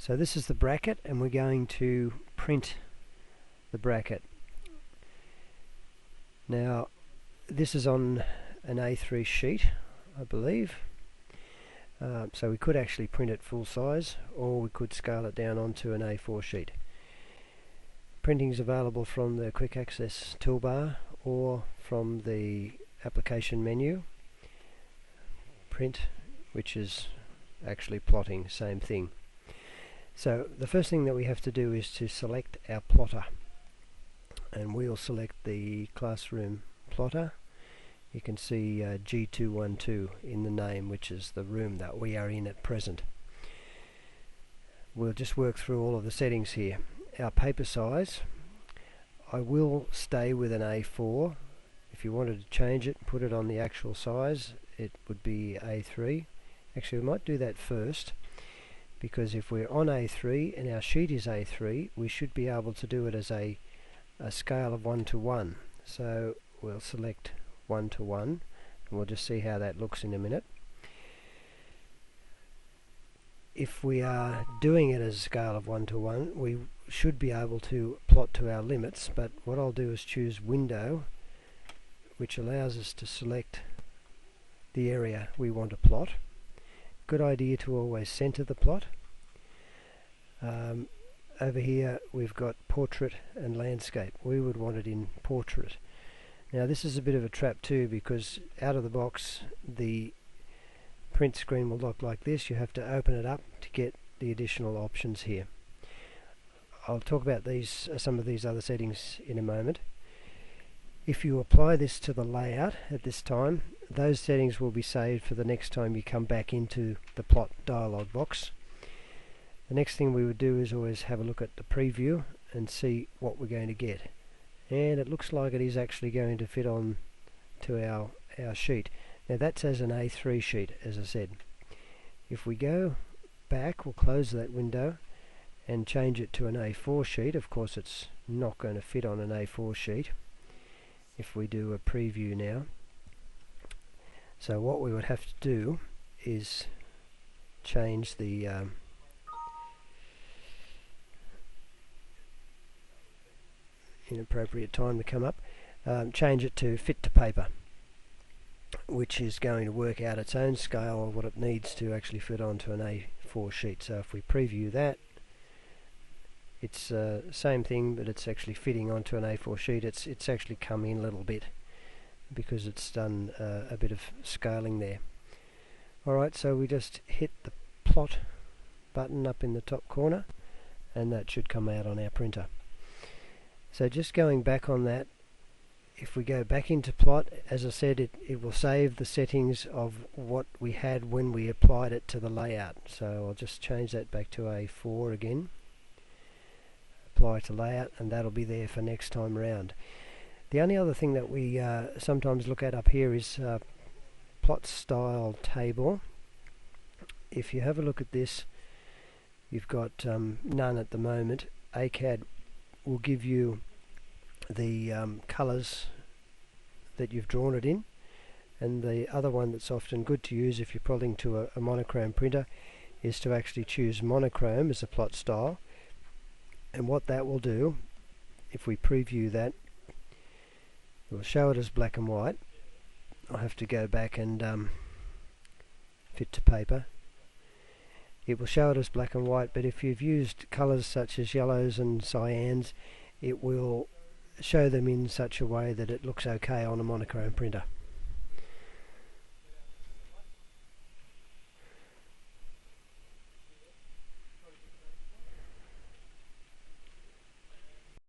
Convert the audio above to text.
So this is the bracket, and we're going to print the bracket. Now this is on an A3 sheet, I believe. So we could actually print it full size, or we could scale it down onto an A4 sheet. Printing is available from the quick access toolbar or from the application menu. Print, which is actually plotting, same thing. So the first thing that we have to do is to select our plotter, and we'll select the classroom plotter. You can see G212 in the name, which is the room that we are in at present. We'll just work through all of the settings here. Our paper size, I will stay with an A4. If you wanted to change it, put it on the actual size, it would be A3. Actually, we might do that first, because if we're on A3 and our sheet is A3, we should be able to do it as a scale of 1 to 1. So we'll select 1 to 1, and we'll just see how that looks in a minute. If we are doing it as a scale of 1 to 1, we should be able to plot to our limits, but what I'll do is choose Window, which allows us to select the area we want to plot. Good idea to always center the plot. Over here we've got Portrait and Landscape. We would want it in Portrait. Now this is a bit of a trap too, because out of the box the print screen will look like this. You have to open it up to get the additional options here. I'll talk about these, some of these other settings in a moment. If you apply this to the layout at this time, those settings will be saved for the next time you come back into the plot dialog box. The next thing we would do is always have a look at the preview and see what we're going to get. And it looks like it is actually going to fit on to our sheet. Now that's as an A3 sheet, as I said. If we go back, we'll close that window and change it to an A4 sheet. Of course it's not going to fit on an A4 sheet if we do a preview now. So what we would have to do is change the inappropriate time to come up, change it to fit to paper, which is going to work out its own scale of what it needs to actually fit onto an A4 sheet. So if we preview that, it's same thing, but it's actually fitting onto an A4 sheet. It's actually come in a little bit because it's done a bit of scaling there. Alright, so we just hit the plot button up in the top corner, and that should come out on our printer. So just going back on that, if we go back into plot, as I said, it will save the settings of what we had when we applied it to the layout. So I'll just change that back to A4 again, apply to layout, and that'll be there for next time around. The only other thing that we sometimes look at up here is plot style table. If you have a look at this, you've got none at the moment. AutoCAD will give you the colours that you've drawn it in, and the other one that's often good to use if you're plotting to a monochrome printer is to actually choose monochrome as a plot style. And what that will do, if we preview that, it will show it as black and white. I'll have to go back and fit to paper. It will show it as black and white, but if you've used colours such as yellows and cyans, it will show them in such a way that it looks okay on a monochrome printer.